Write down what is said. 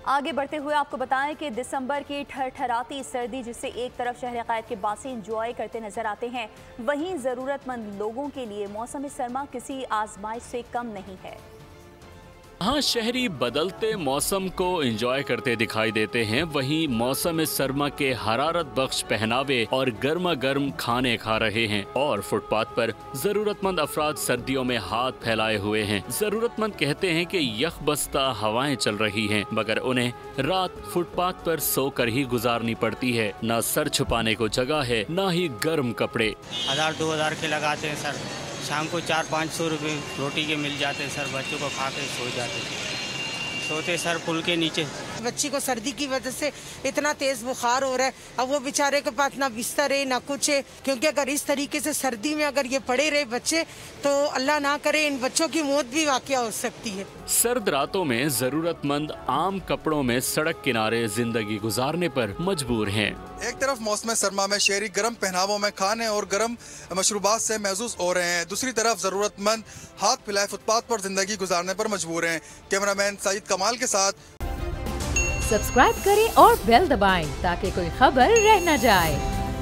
आगे बढ़ते हुए आपको बताएं कि दिसंबर की ठरठराती सर्दी जिसे एक तरफ शहर क़ैद के बासी इंजॉय करते नजर आते हैं, वहीं ज़रूरतमंद लोगों के लिए मौसम सरमा किसी आजमाइश से कम नहीं है। हाँ, शहरी बदलते मौसम को एंजॉय करते दिखाई देते हैं, वहीं मौसम सरमा के हरारत बख्श पहनावे और गर्मा गर्म खाने खा रहे हैं और फुटपाथ पर जरूरतमंद अफराद सर्दियों में हाथ फैलाए हुए हैं। जरूरतमंद कहते हैं कि यखबस्ता हवाएं चल रही हैं, मगर उन्हें रात फुटपाथ पर सोकर ही गुजारनी पड़ती है। न सर छुपाने को जगह है, न ही गर्म कपड़े। 1000-2000 के लगाते हैं सर, शाम को 400-500 रुपये रोटी के मिल जाते हैं सर। बच्चों को खा के सो जाते, सोते सर पुल के नीचे। बच्ची को सर्दी की वजह से इतना तेज बुखार हो रहा है, अब वो बेचारे के पास ना बिस्तर है ना कुछ है, क्योंकि अगर इस तरीके से सर्दी में अगर ये पड़े रहे बच्चे तो अल्लाह ना करे इन बच्चों की मौत भी वाक़या हो सकती है। सर्द रातों में जरूरतमंद आम कपड़ों में सड़क किनारे जिंदगी गुजारने पर मजबूर हैं। एक तरफ मौसम सरमा में शहरी गर्म पहनावों में खाने और गर्म मशरूबात से महसूस हो रहे हैं, दूसरी तरफ जरूरतमंद हाथ फैलाए फुटपाथ पर जिंदगी गुजारने पर मजबूर हैं। कैमरामैन सईद कमाल के साथ। सब्सक्राइब करें और बेल दबाएं ताकि कोई खबर रह न जाए।